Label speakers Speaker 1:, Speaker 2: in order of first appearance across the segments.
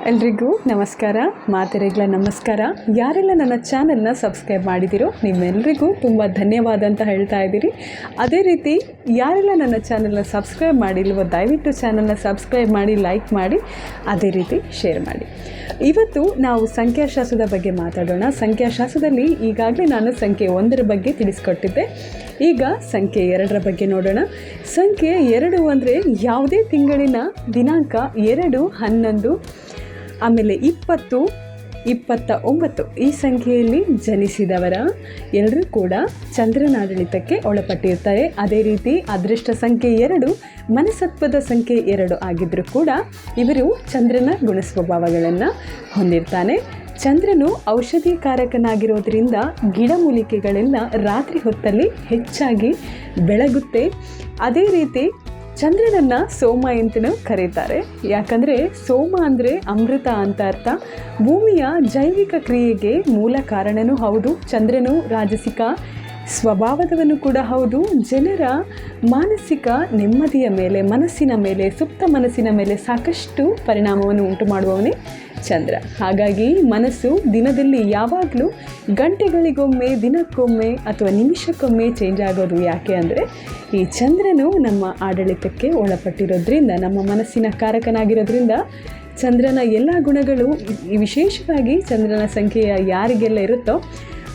Speaker 1: ಎಲ್ರಿಗೂ ನಮಸ್ಕಾರ, ಮಾತೆರೆಗಳ ನಮಸ್ಕಾರ. ಯಾರೆಲ್ಲ ನನ್ನ ಚಾನೆಲ್ನ ಸಬ್ಸ್ಕ್ರೈಬ್ ಮಾಡಿದಿರೋ ನಿಮ್ಮೆಲ್ಲರಿಗೂ ತುಂಬ ಧನ್ಯವಾದ ಅಂತ ಹೇಳ್ತಾ ಇದ್ದೀರಿ. ಅದೇ ರೀತಿ ಯಾರೆಲ್ಲ ನನ್ನ ಚಾನೆಲ್ನ ಸಬ್ಸ್ಕ್ರೈಬ್ ಮಾಡಿಲ್ವೋ ದಯವಿಟ್ಟು ಚಾನೆಲ್ನ ಸಬ್ಸ್ಕ್ರೈಬ್ ಮಾಡಿ, ಲೈಕ್ ಮಾಡಿ, ಅದೇ ರೀತಿ ಶೇರ್ ಮಾಡಿ. ಇವತ್ತು ನಾವು ಸಂಖ್ಯಾಶಾಸ್ತ್ರದ ಬಗ್ಗೆ ಮಾತಾಡೋಣ. ಸಂಖ್ಯಾಶಾಸ್ತ್ರದಲ್ಲಿ ಈಗಾಗಲೇ ನಾನು ಸಂಖ್ಯೆ 1 ಬಗ್ಗೆ ತಿಳಿಸ್ಕೊಟ್ಟಿದ್ದೆ. ಈಗ ಸಂಖ್ಯೆ 2 ಬಗ್ಗೆ ನೋಡೋಣ. ಸಂಖ್ಯೆ 2 ಅಂದರೆ ಯಾವುದೇ ತಿಂಗಳಿನ ದಿನಾಂಕ 2, 11, ಆಮೇಲೆ 20, 29 ಈ ಸಂಖ್ಯೆಯಲ್ಲಿ ಜನಿಸಿದವರ ಎಲ್ಲರೂ ಕೂಡ ಚಂದ್ರನಾಡಳಿತಕ್ಕೆ ಒಳಪಟ್ಟಿರ್ತಾರೆ. ಅದೇ ರೀತಿ ಅದೃಷ್ಟ ಸಂಖ್ಯೆ 2, ಮನಸತ್ವದ ಸಂಖ್ಯೆ 2 ಆಗಿದ್ದರೂ ಕೂಡ ಇವರು ಚಂದ್ರನ ಗುಣಸ್ವಭಾವಗಳನ್ನು ಹೊಂದಿರ್ತಾನೆ. ಚಂದ್ರನು ಔಷಧಿಕಾರಕನಾಗಿರೋದ್ರಿಂದ ಗಿಡಮೂಲಿಕೆಗಳೆಲ್ಲ ರಾತ್ರಿ ಹೊತ್ತಲ್ಲಿ ಹೆಚ್ಚಾಗಿ ಬೆಳಗುತ್ತೆ. ಅದೇ ರೀತಿ ಚಂದ್ರನನ್ನು ಸೋಮ ಅಂತಲೂ ಕರೀತಾರೆ. ಯಾಕಂದರೆ ಸೋಮ ಅಂದರೆ ಅಮೃತ ಅಂತ ಅರ್ಥ. ಭೂಮಿಯ ಜೈವಿಕ ಕ್ರಿಯೆಗೆ ಮೂಲ ಕಾರಣವೂ ಹೌದು. ಚಂದ್ರನು ರಾಜಸಿಕ ಸ್ವಭಾವದವನು ಕೂಡ ಹೌದು. ಜನರ ಮಾನಸಿಕ ನೆಮ್ಮದಿಯ ಮೇಲೆ, ಮನಸ್ಸಿನ ಮೇಲೆ, ಸುಪ್ತ ಮನಸ್ಸಿನ ಮೇಲೆ ಸಾಕಷ್ಟು ಪರಿಣಾಮವನ್ನು ಉಂಟು ಮಾಡುವವನೇ ಚಂದ್ರ. ಹಾಗಾಗಿ ಮನಸ್ಸು ದಿನದಲ್ಲಿ ಯಾವಾಗಲೂ ಗಂಟೆಗಳಿಗೊಮ್ಮೆ, ದಿನಕ್ಕೊಮ್ಮೆ ಅಥವಾ ನಿಮಿಷಕ್ಕೊಮ್ಮೆ ಚೇಂಜ್ ಆಗೋದು. ಯಾಕೆ ಅಂದರೆ ಈ ಚಂದ್ರನು ನಮ್ಮ ಆಡಳಿತಕ್ಕೆ ಒಳಪಟ್ಟಿರೋದ್ರಿಂದ, ನಮ್ಮ ಮನಸ್ಸಿನ ಕಾರಕನಾಗಿರೋದ್ರಿಂದ ಚಂದ್ರನ ಎಲ್ಲ ಗುಣಗಳು ವಿಶೇಷವಾಗಿ ಚಂದ್ರನ ಸಂಖ್ಯೆಯ ಯಾರಿಗೆಲ್ಲ ಇರುತ್ತೋ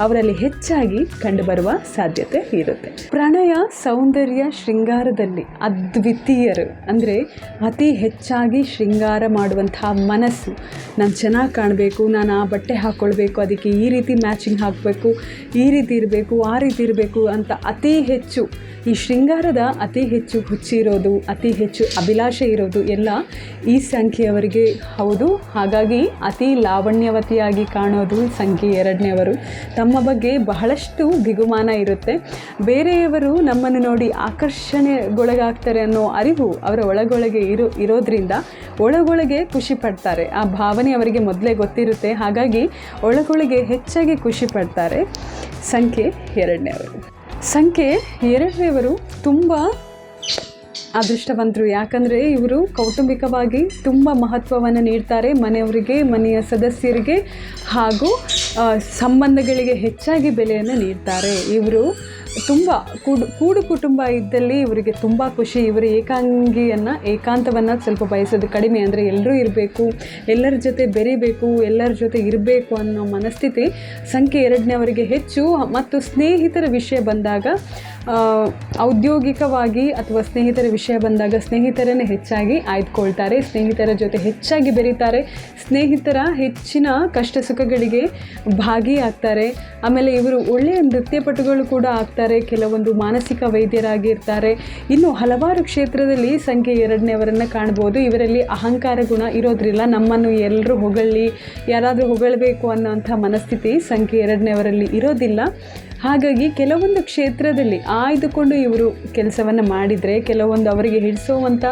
Speaker 1: ಅವರಲ್ಲಿ ಹೆಚ್ಚಾಗಿ ಕಂಡುಬರುವ ಸಾಧ್ಯತೆ ಇರುತ್ತೆ. ಪ್ರಣಯ, ಸೌಂದರ್ಯ, ಶೃಂಗಾರದಲ್ಲಿ ಅದ್ವಿತೀಯರು ಅಂದರೆ ಅತಿ ಹೆಚ್ಚಾಗಿ ಶೃಂಗಾರ ಮಾಡುವಂತಹ ಮನಸ್ಸು. ನಾನು ಚೆನ್ನಾಗಿ ಕಾಣಬೇಕು, ನಾನು ಆ ಬಟ್ಟೆ ಹಾಕ್ಕೊಳ್ಬೇಕು, ಅದಕ್ಕೆ ಈ ರೀತಿ ಮ್ಯಾಚಿಂಗ್ ಹಾಕಬೇಕು, ಈ ರೀತಿ ಇರಬೇಕು, ಆ ರೀತಿ ಇರಬೇಕು ಅಂತ ಅತಿ ಹೆಚ್ಚು ಈ ಶೃಂಗಾರದ ಅತಿ ಹೆಚ್ಚು ಹುಚ್ಚಿರೋದು, ಅತಿ ಹೆಚ್ಚು ಅಭಿಲಾಷೆ ಇರೋದು ಎಲ್ಲ ಈ ಸಂಖ್ಯೆಯವರಿಗೆ ಹೌದು. ಹಾಗಾಗಿ ಅತಿ ಲಾವಣ್ಯವತಿಯಾಗಿ ಕಾಣೋದು ಸಂಖ್ಯೆ 2ನೇವರು. ತಮ್ಮ ಬಗ್ಗೆ ಬಹಳಷ್ಟು ಬಿಗುಮಾನ ಇರುತ್ತೆ. ಬೇರೆಯವರು ನಮ್ಮನ್ನು ನೋಡಿ ಆಕರ್ಷಣೆಗೊಳಗಾಗ್ತಾರೆ ಅನ್ನೋ ಅರಿವು ಅವರ ಒಳಗೊಳಗೆ ಇರೋದ್ರಿಂದ ಒಳಗೊಳಗೆ ಖುಷಿ ಪಡ್ತಾರೆ. ಆ ಭಾವನೆ ಅವರಿಗೆ ಮೊದಲೇ ಗೊತ್ತಿರುತ್ತೆ. ಹಾಗಾಗಿ ಒಳಗೊಳಗೆ ಹೆಚ್ಚಾಗಿ ಖುಷಿ ಪಡ್ತಾರೆ ಸಂಖ್ಯೆ 2ನೇವರು. ಸಂಖ್ಯೆ 2ನೇವರು ತುಂಬ ಅದೃಷ್ಟವಂತರು. ಯಾಕಂದರೆ ಇವರು ಕೌಟುಂಬಿಕವಾಗಿ ತುಂಬ ಮಹತ್ವವನ್ನು ನೀಡ್ತಾರೆ. ಮನೆಯವರಿಗೆ, ಮನೆಯ ಸದಸ್ಯರಿಗೆ ಹಾಗೂ ಸಂಬಂಧಗಳಿಗೆ ಹೆಚ್ಚಾಗಿ ಬೆಲೆಯನ್ನು ನೀಡ್ತಾರೆ. ಇವರು ತುಂಬ ಕೂಡು ಕುಟುಂಬ ಇದ್ದಲ್ಲಿ ಇವರಿಗೆ ತುಂಬ ಖುಷಿ. ಇವರು ಏಕಾಂತವನ್ನು ಸ್ವಲ್ಪ ಬಯಸೋದು ಕಡಿಮೆ. ಅಂದರೆ ಎಲ್ಲರೂ ಇರಬೇಕು, ಎಲ್ಲರ ಜೊತೆ ಬೆರೀಬೇಕು, ಎಲ್ಲರ ಜೊತೆ ಇರಬೇಕು ಅನ್ನೋ ಮನಸ್ಥಿತಿ ಸಂಖ್ಯೆ 2ನೇವರಿಗೆ ಹೆಚ್ಚು. ಮತ್ತು ಸ್ನೇಹಿತರ ವಿಷಯ ಬಂದಾಗ, ಔದ್ಯೋಗಿಕವಾಗಿ ಅಥವಾ ಸ್ನೇಹಿತರ ವಿಷಯ ಬಂದಾಗ ಸ್ನೇಹಿತರನ್ನೇ ಹೆಚ್ಚಾಗಿ ಆಯ್ದುಕೊಳ್ತಾರೆ. ಸ್ನೇಹಿತರ ಜೊತೆ ಹೆಚ್ಚಾಗಿ ಬೆರೀತಾರೆ. ಸ್ನೇಹಿತರ ಹೆಚ್ಚಿನ ಕಷ್ಟ ಸುಖಗಳಿಗೆ ಭಾಗಿಯಾಗ್ತಾರೆ. ಆಮೇಲೆ ಇವರು ಒಳ್ಳೆಯ ನೃತ್ಯಪಟುಗಳು ಕೂಡ ಆಗ್ತಾರೆ. ಕೆಲವೊಂದು ಮಾನಸಿಕ ವೈದ್ಯರಾಗಿರ್ತಾರೆ. ಇನ್ನು ಹಲವಾರು ಕ್ಷೇತ್ರದಲ್ಲಿ ಸಂಖ್ಯೆ 2ನೇವರನ್ನು ಕಾಣ್ಬೋದು. ಇವರಲ್ಲಿ ಅಹಂಕಾರ ಗುಣ ಇರೋದ್ರಿಲ್ಲ. ನಮ್ಮನ್ನು ಎಲ್ಲರೂ ಹೊಗಳಿ, ಯಾರಾದರೂ ಹೊಗಳಬೇಕು ಅನ್ನೋಂಥ ಮನಸ್ಥಿತಿ ಸಂಖ್ಯೆ 2ನೇವರಲ್ಲಿ ಇರೋದಿಲ್ಲ. ಹಾಗಾಗಿ ಕೆಲವೊಂದು ಕ್ಷೇತ್ರದಲ್ಲಿ ಆಯ್ದುಕೊಂಡು ಇವರು ಕೆಲಸವನ್ನು ಮಾಡಿದರೆ, ಕೆಲವೊಂದು ಅವರಿಗೆ ಹಿಡಿಸೋವಂಥ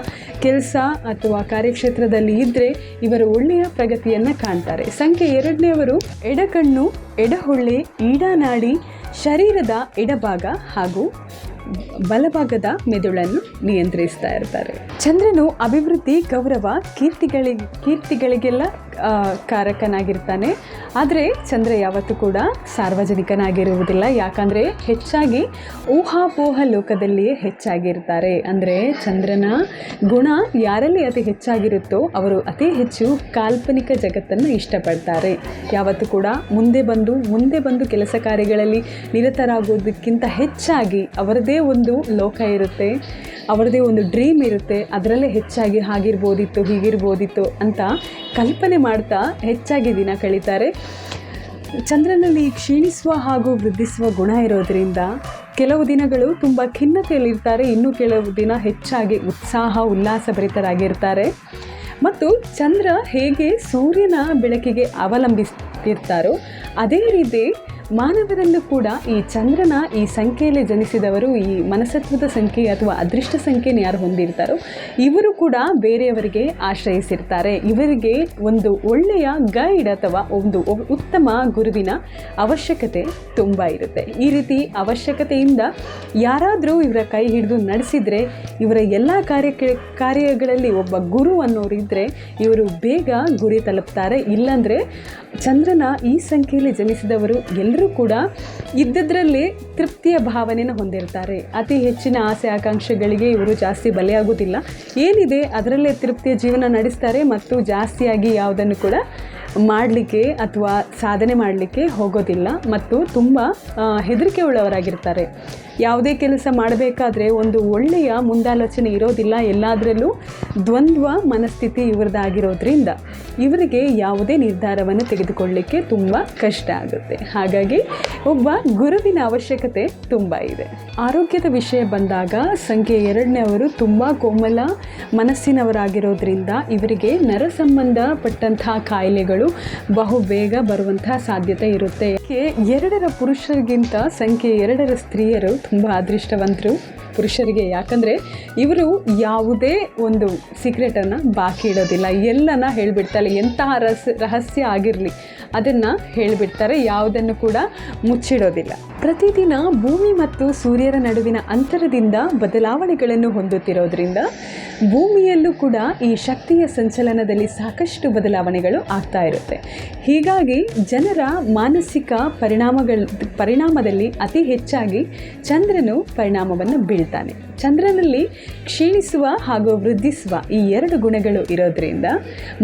Speaker 1: ಕೆಲಸ ಅಥವಾ ಕಾರ್ಯಕ್ಷೇತ್ರದಲ್ಲಿ ಇದ್ದರೆ ಇವರು ಒಳ್ಳೆಯ ಪ್ರಗತಿಯನ್ನು ಕಾಣ್ತಾರೆ. ಸಂಖ್ಯೆ 2ನೇವರು ಎಡಕಣ್ಣು, ಎಡಹೊಳ್ಳೆ, ಈಡಾನಾಡಿ, ಶರೀರದ ಎಡಭಾಗ ಹಾಗೂ ಬಲಭಾಗದ ಮೆದುಳನ್ನು ನಿಯಂತ್ರಿಸ್ತಾ ಇರ್ತಾರೆ. ಚಂದ್ರನು ಅಭಿವೃದ್ಧಿ, ಗೌರವ, ಕೀರ್ತಿಗಳಿಗೆಲ್ಲ ಕಾರಕನಾಗಿರ್ತಾನೆ. ಆದರೆ ಚಂದ್ರ ಯಾವತ್ತೂ ಕೂಡ ಸಾರ್ವಜನಿಕನಾಗಿರುವುದಿಲ್ಲ. ಯಾಕಂದರೆ ಹೆಚ್ಚಾಗಿ ಊಹಾಪೋಹ ಲೋಕದಲ್ಲಿಯೇ ಹೆಚ್ಚಾಗಿರ್ತಾರೆ. ಅಂದರೆ ಚಂದ್ರನ ಗುಣ ಯಾರಲ್ಲಿ ಅತಿ ಹೆಚ್ಚಾಗಿರುತ್ತೋ ಅವರು ಅತಿ ಹೆಚ್ಚು ಕಾಲ್ಪನಿಕ ಜಗತ್ತನ್ನು ಇಷ್ಟಪಡ್ತಾರೆ. ಯಾವತ್ತೂ ಕೂಡ ಮುಂದೆ ಬಂದು ಕೆಲಸ ಕಾರ್ಯಗಳಲ್ಲಿ ನಿರತರಾಗೋದಕ್ಕಿಂತ ಹೆಚ್ಚಾಗಿ ಅವರದೇ ಒಂದು ಲೋಕ ಇರುತ್ತೆ, ಅವರದೇ ಒಂದು ಡ್ರೀಮ್ ಇರುತ್ತೆ. ಅದರಲ್ಲೇ ಹೆಚ್ಚಾಗಿ ಹಾಗಿರ್ಬೋದಿತ್ತು, ಹೀಗಿರ್ಬೋದಿತ್ತು ಅಂತ ಕಲ್ಪನೆ ಮಾಡ್ತಾ ಹೆಚ್ಚಾಗಿ ದಿನ ಕಳೀತಾರೆ. ಚಂದ್ರನಲ್ಲಿ ಕ್ಷೀಣಿಸುವ ಹಾಗೂ ವೃದ್ಧಿಸುವ ಗುಣ ಇರೋದರಿಂದ ಕೆಲವು ದಿನಗಳು ತುಂಬ ಖಿನ್ನತೆಯಲ್ಲಿರ್ತಾರೆ. ಇನ್ನು ಕೆಲವು ದಿನ ಹೆಚ್ಚಾಗಿ ಉತ್ಸಾಹ, ಉಲ್ಲಾಸಭರಿತರಾಗಿರ್ತಾರೆ. ಮತ್ತು ಚಂದ್ರ ಹೇಗೆ ಸೂರ್ಯನ ಬೆಳಕಿಗೆ ಅವಲಂಬಿಸ್ತಿರ್ತಾರೋ ಅದೇ ರೀತಿ ಮಾನವರಲ್ಲೂ ಕೂಡ ಈ ಚಂದ್ರನ ಈ ಸಂಖ್ಯೆಯಲ್ಲಿ ಜನಿಸಿದವರು ಈ ಮನಸತ್ವದ ಸಂಖ್ಯೆ ಅಥವಾ ಅದೃಷ್ಟ ಸಂಖ್ಯೆನ ಯಾರು ಹೊಂದಿರ್ತಾರೋ ಇವರು ಕೂಡ ಬೇರೆಯವರಿಗೆ ಆಶ್ರಯಿಸಿರ್ತಾರೆ. ಇವರಿಗೆ ಒಂದು ಒಳ್ಳೆಯ ಗೈಡ್ ಅಥವಾ ಒಂದು ಉತ್ತಮ ಗುರುವಿನ ಅವಶ್ಯಕತೆ ತುಂಬ ಇರುತ್ತೆ. ಈ ರೀತಿ ಅವಶ್ಯಕತೆಯಿಂದ ಯಾರಾದರೂ ಇವರ ಕೈ ಹಿಡಿದು ನಡೆಸಿದರೆ ಇವರ ಎಲ್ಲ ಕಾರ್ಯಗಳಲ್ಲಿ ಒಬ್ಬ ಗುರು ಅನ್ನೋರಿದ್ದರೆ ಇವರು ಬೇಗ ಗುರಿ ತಲುಪ್ತಾರೆ. ಇಲ್ಲಾಂದರೆ ಚಂದ್ರನ ಈ ಸಂಖ್ಯೆಯಲ್ಲಿ ಜನಿಸಿದವರು ಎಲ್ಲರೂ ಕೂಡ ಇದ್ದದ್ರಲ್ಲಿ ತೃಪ್ತಿಯ ಭಾವನೆಯನ್ನು ಹೊಂದಿರ್ತಾರೆ. ಅತಿ ಹೆಚ್ಚಿನ ಆಸೆ ಆಕಾಂಕ್ಷೆಗಳಿಗೆ ಇವರು ಜಾಸ್ತಿ ಬಲಿಯಾಗೋದಿಲ್ಲ. ಏನಿದೆ ಅದರಲ್ಲೇ ತೃಪ್ತಿಯ ಜೀವನ ನಡೆಸ್ತಾರೆ ಮತ್ತು ಜಾಸ್ತಿಯಾಗಿ ಯಾವುದನ್ನು ಕೂಡ ಮಾಡಲಿಕ್ಕೆ ಅಥವಾ ಸಾಧನೆ ಮಾಡಲಿಕ್ಕೆ ಹೋಗೋದಿಲ್ಲ ಮತ್ತು ತುಂಬ ಹೆದರಿಕೆ ಉಳ್ಳವರಾಗಿರ್ತಾರೆ. ಯಾವುದೇ ಕೆಲಸ ಮಾಡಬೇಕಾದ್ರೆ ಒಂದು ಒಳ್ಳೆಯ ಮುಂದಾಲೋಚನೆ ಇರೋದಿಲ್ಲ. ಎಲ್ಲದರಲ್ಲೂ ದ್ವಂದ್ವ ಮನಸ್ಥಿತಿ ಇವ್ರದ್ದಾಗಿರೋದ್ರಿಂದ ಇವರಿಗೆ ಯಾವುದೇ ನಿರ್ಧಾರವನ್ನು ತೆಗೆದುಕೊಳ್ಳಲಿಕ್ಕೆ ತುಂಬ ಕಷ್ಟ ಆಗುತ್ತೆ. ಹಾಗಾಗಿ ಒಬ್ಬ ಗುರುವಿನ ಅವಶ್ಯಕತೆ ತುಂಬ ಇದೆ. ಆರೋಗ್ಯದ ವಿಷಯ ಬಂದಾಗ ಸಂಖ್ಯೆ 2ನೆಯವರು ತುಂಬ ಕೋಮಲ ಮನಸ್ಸಿನವರಾಗಿರೋದ್ರಿಂದ ಇವರಿಗೆ ನರ ಸಂಬಂಧಪಟ್ಟಂತಹ ಕಾಯಿಲೆಗಳು ಬಹು ಬೇಗ ಬರುವಂತಹ ಸಾಧ್ಯತೆ ಇರುತ್ತೆ. 2ರ ಪುರುಷರಿಗಿಂತ ಸಂಖ್ಯೆ 2ರ ಸ್ತ್ರೀಯರು ತುಂಬ ಅದೃಷ್ಟವಂತರು ಪುರುಷರಿಗೆ. ಯಾಕಂದರೆ ಇವರು ಯಾವುದೇ ಒಂದು ಸೀಕ್ರೆಟನ್ನು ಬಾಕಿ ಇಡೋದಿಲ್ಲ. ಎಲ್ಲನ ಹೇಳಿಬಿಡ್ತಾರೆ. ಎಂತಹ ರಹಸ್ಯ ಆಗಿರಲಿ ಅದನ್ನು ಹೇಳಿಬಿಡ್ತಾರೆ. ಯಾವುದನ್ನು ಕೂಡ ಮುಚ್ಚಿಡೋದಿಲ್ಲ. ಪ್ರತಿದಿನ ಭೂಮಿ ಮತ್ತು ಸೂರ್ಯರ ನಡುವಿನ ಅಂತರದಿಂದ ಬದಲಾವಣೆಗಳನ್ನು ಹೊಂದುತ್ತಿರೋದ್ರಿಂದ ಭೂಮಿಯಲ್ಲೂ ಕೂಡ ಈ ಶಕ್ತಿಯ ಸಂಚಲನದಲ್ಲಿ ಸಾಕಷ್ಟು ಬದಲಾವಣೆಗಳು ಆಗ್ತಾ ಇರುತ್ತೆ. ಹೀಗಾಗಿ ಜನರ ಮಾನಸಿಕ ಪರಿಣಾಮದಲ್ಲಿ ಅತಿ ಹೆಚ್ಚಾಗಿ ಚಂದ್ರನು ಪರಿಣಾಮವನ್ನು ಬೀಳ್ತಾನೆ. ಚಂದ್ರನಲ್ಲಿ ಕ್ಷೀಣಿಸುವ ಹಾಗೂ ವೃದ್ಧಿಸುವ ಈ 2 ಗುಣಗಳು ಇರೋದ್ರಿಂದ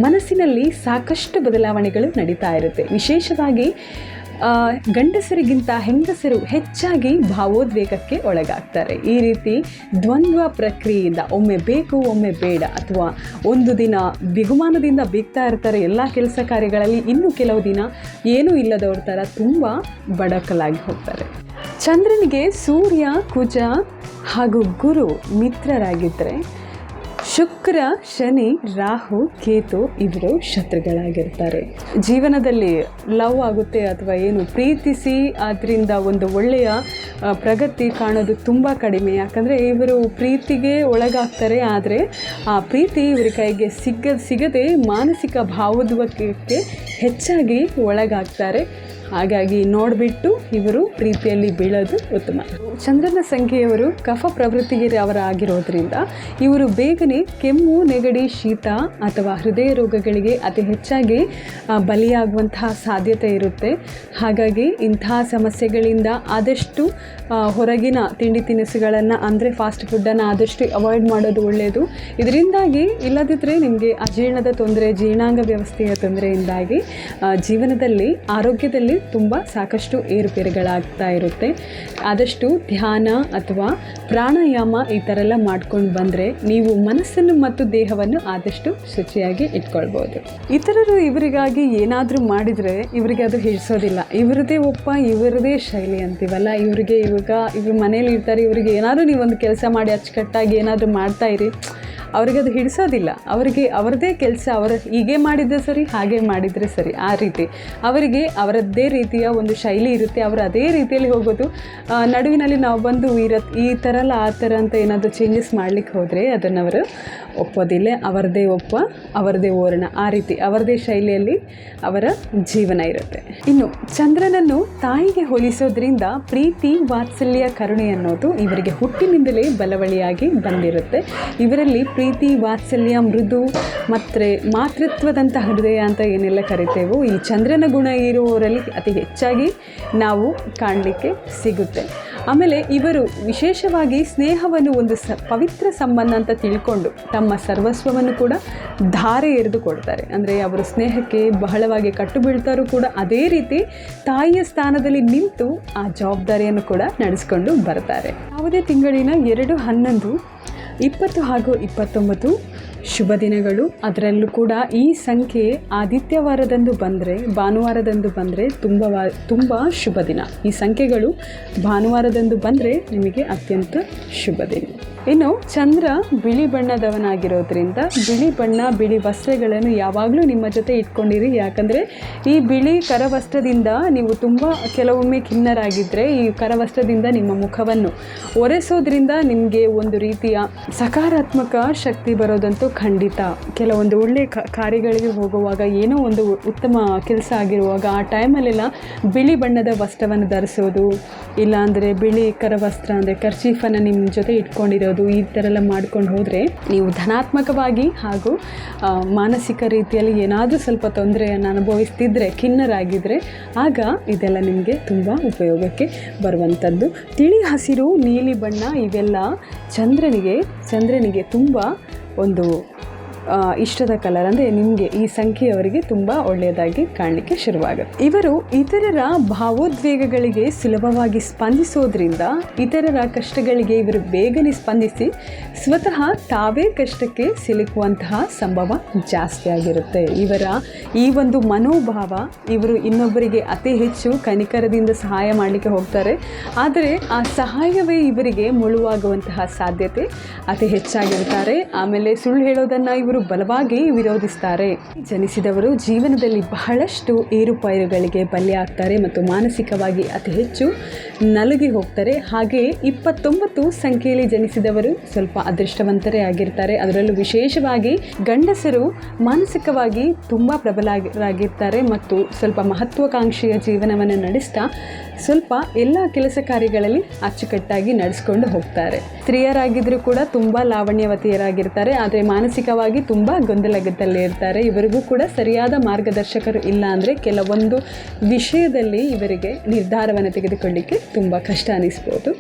Speaker 1: ಮನಸ್ಸಿನಲ್ಲಿ ಸಾಕಷ್ಟು ಬದಲಾವಣೆಗಳು ನಡೀತಾ ಇರುತ್ತೆ. ವಿಶೇಷವಾಗಿ ಗಂಡಸರಿಗಿಂತ ಹೆಂಗಸರು ಹೆಚ್ಚಾಗಿ ಭಾವೋದ್ವೇಗಕ್ಕೆ ಒಳಗಾಗ್ತಾರೆ. ಈ ರೀತಿ ದ್ವಂದ್ವ ಪ್ರಕ್ರಿಯೆಯಿಂದ ಒಮ್ಮೆ ಬೇಕು ಒಮ್ಮೆ ಬೇಡ ಅಥವಾ ಒಂದು ದಿನ ಬಿಗುಮಾನದಿಂದ ಬೀಗ್ತಾ ಇರ್ತಾರೆ ಎಲ್ಲ ಕೆಲಸ ಕಾರ್ಯಗಳಲ್ಲಿ, ಇನ್ನು ಕೆಲವು ದಿನ ಏನೂ ಇಲ್ಲದವ್ರ ಥರ ತುಂಬ ಬಡಕಲಾಗಿ ಹೋಗ್ತಾರೆ. ಚಂದ್ರನಿಗೆ ಸೂರ್ಯ, ಕುಜ ಹಾಗೂ ಗುರು ಮಿತ್ರರಾಗಿದ್ದರೆ ಶುಕ್ರ, ಶನಿ, ರಾಹು, ಕೇತು ಇವರು ಶತ್ರುಗಳಾಗಿರ್ತಾರೆ. ಜೀವನದಲ್ಲಿ ಲವ್ ಆಗುತ್ತೆ ಅಥವಾ ಏನು ಪ್ರೀತಿಸಿ ಅದರಿಂದ ಒಂದು ಒಳ್ಳೆಯ ಪ್ರಗತಿ ಕಾಣೋದು ತುಂಬ ಕಡಿಮೆ. ಯಾಕಂದರೆ ಇವರು ಪ್ರೀತಿಗೆ ಒಳಗಾಗ್ತಾರೆ. ಆದರೆ ಆ ಪ್ರೀತಿ ಇವರ ಕೈಗೆ ಸಿಗದೆ ಮಾನಸಿಕ ಭಾವೋದ್ವೇಗಕ್ಕೆ ಹೆಚ್ಚಾಗಿ ಒಳಗಾಗ್ತಾರೆ. ಹಾಗಾಗಿ ನೋಡಿಬಿಟ್ಟು ಇವರು ಪ್ರೀತಿಯಲ್ಲಿ ಬೀಳೋದು ಉತ್ತಮ. ಚಂದ್ರನ ಸಂಖ್ಯೆಯವರು ಕಫ ಪ್ರವೃತ್ತಿಯವರಾಗಿರೋದ್ರಿಂದ ಇವರು ಬೇಗನೆ ಕೆಮ್ಮು, ನೆಗಡಿ, ಶೀತ ಅಥವಾ ಹೃದಯ ರೋಗಗಳಿಗೆ ಅತಿ ಹೆಚ್ಚಾಗಿ ಬಲಿಯಾಗುವಂತಹ ಸಾಧ್ಯತೆ ಇರುತ್ತೆ. ಹಾಗಾಗಿ ಇಂತಹ ಸಮಸ್ಯೆಗಳಿಂದ ಆದಷ್ಟು ಹೊರಗಿನ ತಿಂಡಿ ತಿನಿಸುಗಳನ್ನು ಅಂದರೆ ಫಾಸ್ಟ್ ಫುಡ್ಡನ್ನು ಆದಷ್ಟು ಅವಾಯ್ಡ್ ಮಾಡೋದು ಒಳ್ಳೆಯದು. ಇದರಿಂದಾಗಿ ಇಲ್ಲದಿದ್ದರೆ ನಿಮಗೆ ಅಜೀರ್ಣದ ತೊಂದರೆ, ಜೀರ್ಣಾಂಗ ವ್ಯವಸ್ಥೆಯ ತೊಂದರೆಯಿಂದಾಗಿ ಜೀವನದಲ್ಲಿ ಆರೋಗ್ಯದಲ್ಲಿ ತುಂಬ ಸಾಕಷ್ಟು ಏರುಪೇರುಗಳಾಗ್ತಾ ಇರುತ್ತೆ. ಆದಷ್ಟು ಧ್ಯಾನ ಅಥವಾ ಪ್ರಾಣಾಯಾಮ ಈ ಥರ ಎಲ್ಲ ಮಾಡ್ಕೊಂಡು ಬಂದರೆ ನೀವು ಮನಸ್ಸನ್ನು ಮತ್ತು ದೇಹವನ್ನು ಆದಷ್ಟು ಶುಚಿಯಾಗಿ ಇಟ್ಕೊಳ್ಬೋದು. ಇತರರು ಇವರಿಗಾಗಿ ಏನಾದರೂ ಮಾಡಿದರೆ ಇವರಿಗೆ ಅದು ಹಿಡಿಸೋದಿಲ್ಲ. ಇವರದೇ ಶೈಲಿ ಅಂತೀವಲ್ಲ, ಇವ್ರ ಮನೇಲಿ ಇರ್ತಾರೆ, ಇವರಿಗೆ ಏನಾದರೂ ನೀವೊಂದು ಕೆಲಸ ಮಾಡಿ ಅಚ್ಚುಕಟ್ಟಾಗಿ ಏನಾದರೂ ಮಾಡ್ತಾಯಿರಿ, ಅವ್ರಿಗೆ ಅದು ಹಿಡಿಸೋದಿಲ್ಲ. ಅವರಿಗೆ ಅವರದೇ ಕೆಲಸ, ಹೀಗೆ ಮಾಡಿದ್ರೆ ಸರಿ, ಹಾಗೆ ಮಾಡಿದರೆ ಸರಿ, ಆ ರೀತಿ ಅವರಿಗೆ ಅವರದ್ದೇ ರೀತಿಯ ಒಂದು ಶೈಲಿ ಇರುತ್ತೆ. ಅವರು ಅದೇ ರೀತಿಯಲ್ಲಿ ಹೋಗೋದು. ನಡುವಿನಲ್ಲಿ ನಾವು ಬಂದು ಈ ಥರ ಅಲ್ಲ ಆ ಥರ ಅಂತ ಏನಾದರೂ ಚೇಂಜಸ್ ಮಾಡಲಿಕ್ಕೆ ಹೋದರೆ ಅದನ್ನು ಅವರು ಒಪ್ಪೋದಿಲ್ಲ. ಅವರದೇ ಓರಣ, ಆ ರೀತಿ ಅವರದೇ ಶೈಲಿಯಲ್ಲಿ ಅವರ ಜೀವನ ಇರುತ್ತೆ. ಇನ್ನು ಚಂದ್ರನನ್ನು ತಾಯಿಗೆ ಹೋಲಿಸೋದ್ರಿಂದ ಪ್ರೀತಿ, ವಾತ್ಸಲ್ಯ, ಕರುಣೆ ಅನ್ನೋದು ಇವರಿಗೆ ಹುಟ್ಟಿನಿಂದಲೇ ಬಲವಳಿಯಾಗಿ ಬಂದಿರುತ್ತೆ. ಇವರಲ್ಲಿ ಪ್ರೀತಿ, ವಾತ್ಸಲ್ಯ, ಮೃದು ಮತ್ತು ಮಾತೃತ್ವದಂಥ ಹೃದಯ ಅಂತ ಏನೆಲ್ಲ ಕರಿತೇವೋ ಈ ಚಂದ್ರನ ಗುಣ ಇರುವವರಲ್ಲಿ ಅತಿ ಹೆಚ್ಚಾಗಿ ನಾವು ಕಾಣಲಿಕ್ಕೆ ಸಿಗುತ್ತೆ. ಆಮೇಲೆ ಇವರು ವಿಶೇಷವಾಗಿ ಸ್ನೇಹವನ್ನು ಒಂದು ಪವಿತ್ರ ಸಂಬಂಧ ಅಂತ ತಿಳ್ಕೊಂಡು ತಮ್ಮ ಸರ್ವಸ್ವವನ್ನು ಕೂಡ ಧಾರೆ ಎರೆದು ಕೊಡ್ತಾರೆ. ಅಂದರೆ ಅವರು ಸ್ನೇಹಕ್ಕೆ ಬಹಳವಾಗಿ ಕಟ್ಟು ಬೀಳ್ತಾರೂ ಕೂಡ ಅದೇ ರೀತಿ ತಾಯಿಯ ಸ್ಥಾನದಲ್ಲಿ ನಿಂತು ಆ ಜವಾಬ್ದಾರಿಯನ್ನು ಕೂಡ ನಡೆಸ್ಕೊಂಡು ಬರ್ತಾರೆ. ಯಾವುದೇ ತಿಂಗಳಿನ 2, 11, 20 ಹಾಗೂ 29 ಶುಭ ದಿನಗಳು. ಅದರಲ್ಲೂ ಕೂಡ ಈ ಸಂಖ್ಯೆ ಆದಿತ್ಯವಾರದಂದು ಬಂದರೆ, ಭಾನುವಾರದಂದು ಬಂದರೆ ತುಂಬ ಶುಭ ದಿನ. ಈ ಸಂಖ್ಯೆಗಳು ಭಾನುವಾರದಂದು ಬಂದರೆ ನಿಮಗೆ ಅತ್ಯಂತ ಶುಭ ದಿನ. ಇನ್ನು ಚಂದ್ರ ಬಿಳಿ ಬಣ್ಣದವನಾಗಿರೋದ್ರಿಂದ ಬಿಳಿ ಬಣ್ಣ ಬಿಳಿ ವಸ್ತ್ರಗಳನ್ನು ಯಾವಾಗಲೂ ನಿಮ್ಮ ಜೊತೆ ಇಟ್ಕೊಂಡಿರಿ. ಯಾಕಂದರೆ ಈ ಬಿಳಿ ಕರವಸ್ತ್ರದಿಂದ ನೀವು ತುಂಬ ಕೆಲವೊಮ್ಮೆ ಖಿನ್ನರಾಗಿದ್ದರೆ ಈ ಕರವಸ್ತ್ರದಿಂದ ನಿಮ್ಮ ಮುಖವನ್ನು ಒರೆಸೋದ್ರಿಂದ ನಿಮಗೆ ಒಂದು ರೀತಿಯ ಸಕಾರಾತ್ಮಕ ಶಕ್ತಿ ಬರೋದಂತೂ ಖಂಡಿತ. ಕೆಲವೊಂದು ಒಳ್ಳೆಯ ಕಾರ್ಯಗಳಿಗೆ ಹೋಗುವಾಗ ಏನೋ ಒಂದು ಉತ್ತಮ ಕೆಲಸ ಆಗಿರುವಾಗ ಆ ಟೈಮಲ್ಲೆಲ್ಲ ಬಿಳಿ ಬಣ್ಣದ ವಸ್ತ್ರವನ್ನು ಧರಿಸೋದು, ಇಲ್ಲಾಂದರೆ ಬಿಳಿ ಕರವಸ್ತ್ರ ಅಂದರೆ ಕರ್ಚೀಫನ್ನು ನಿಮ್ಮ ಜೊತೆ ಇಟ್ಕೊಂಡಿರೋದು, ಈ ಥರ ಎಲ್ಲ ಮಾಡ್ಕೊಂಡು ಹೋದರೆ ನೀವು ಧನಾತ್ಮಕವಾಗಿ ಹಾಗೂ ಮಾನಸಿಕ ರೀತಿಯಲ್ಲಿ ಏನಾದರೂ ಸ್ವಲ್ಪ ತೊಂದರೆಯನ್ನು ಅನುಭವಿಸ್ತಿದ್ರೆ, ಖಿನ್ನರಾಗಿದ್ದರೆ ಆಗ ಇದೆಲ್ಲ ನಿಮಗೆ ತುಂಬ ಉಪಯೋಗಕ್ಕೆ ಬರುವಂಥದ್ದು. ತಿಳಿ ಹಸಿರು, ನೀಲಿ ಬಣ್ಣ ಇವೆಲ್ಲ ಚಂದ್ರನಿಗೆ ತುಂಬ ಒಂದು ಇಷ್ಟದ ಕಲರ್. ಅಂದರೆ ನಿಮಗೆ ಈ ಸಂಖ್ಯೆಯವರಿಗೆ ತುಂಬ ಒಳ್ಳೆಯದಾಗಿ ಕಾಣಲಿಕ್ಕೆ ಶುರುವಾಗುತ್ತೆ. ಇವರು ಇತರರ ಭಾವೋದ್ವೇಗಗಳಿಗೆ ಸುಲಭವಾಗಿ ಸ್ಪಂದಿಸೋದ್ರಿಂದ ಇತರರ ಕಷ್ಟಗಳಿಗೆ ಇವರು ಬೇಗನೆ ಸ್ಪಂದಿಸಿ ಸ್ವತಃ ತಾವೇ ಕಷ್ಟಕ್ಕೆ ಸಿಲುಕುವಂತಹ ಸಂಭವ ಜಾಸ್ತಿ ಆಗಿರುತ್ತೆ. ಇವರ ಈ ಒಂದು ಮನೋಭಾವ, ಇವರು ಇನ್ನೊಬ್ಬರಿಗೆ ಅತಿ ಹೆಚ್ಚು ಕನಿಕರದಿಂದ ಸಹಾಯ ಮಾಡಲಿಕ್ಕೆ ಹೋಗ್ತಾರೆ. ಆದರೆ ಆ ಸಹಾಯವೇ ಇವರಿಗೆ ಮುಳುವಾಗುವಂತಹ ಸಾಧ್ಯತೆ ಅತಿ ಹೆಚ್ಚಾಗಿರ್ತಾರೆ. ಆಮೇಲೆ ಸುಳ್ಳು ಹೇಳೋದನ್ನು ಇವರು ಬಲವಾಗಿ ವಿರೋಧಿಸ್ತಾರೆ. ಜನಿಸಿದವರು ಜೀವನದಲ್ಲಿ ಬಹಳಷ್ಟು ಏರುಪೈರುಗಳಿಗೆ ಬಲಿಯಾಗ್ತಾರೆ ಮತ್ತು ಮಾನಸಿಕವಾಗಿ ಅತಿ ಹೆಚ್ಚು ನಲುಗಿ ಹೋಗ್ತಾರೆ. ಹಾಗೆ 29 ಸಂಖ್ಯೆಯಲ್ಲಿ ಜನಿಸಿದವರು ಸ್ವಲ್ಪ ಅದೃಷ್ಟವಂತರೇ ಆಗಿರ್ತಾರೆ. ಅದರಲ್ಲೂ ವಿಶೇಷವಾಗಿ ಗಂಡಸರು ಮಾನಸಿಕವಾಗಿ ತುಂಬ ಪ್ರಬಲರಾಗಿರ್ತಾರೆ ಮತ್ತು ಸ್ವಲ್ಪ ಮಹತ್ವಾಕಾಂಕ್ಷೆಯ ಜೀವನವನ್ನು ನಡೆಸ್ತಾ ಸ್ವಲ್ಪ ಎಲ್ಲ ಕೆಲಸ ಕಾರ್ಯಗಳಲ್ಲಿ ಅಚ್ಚುಕಟ್ಟಾಗಿ ನಡೆಸ್ಕೊಂಡು ಹೋಗ್ತಾರೆ. ಸ್ತ್ರೀಯರಾಗಿದ್ದರೂ ಕೂಡ ತುಂಬ ಲಾವಣ್ಯವತಿಯರಾಗಿರ್ತಾರೆ. ಆದರೆ ಮಾನಸಿಕವಾಗಿ ತುಂಬ ಗೊಂದಲದಲ್ಲಿ ಇರ್ತಾರೆ. ಇವರಿಗೂ ಕೂಡ ಸರಿಯಾದ ಮಾರ್ಗದರ್ಶಕರು ಇಲ್ಲ ಅಂದರೆ ಕೆಲವೊಂದು ವಿಷಯದಲ್ಲಿ ಇವರಿಗೆ ನಿರ್ಧಾರವನ್ನು ತೆಗೆದುಕೊಳ್ಳಿಕ್ಕೆ ತುಂಬ ಕಷ್ಟ ಅನಿಸ್ಬೋದು.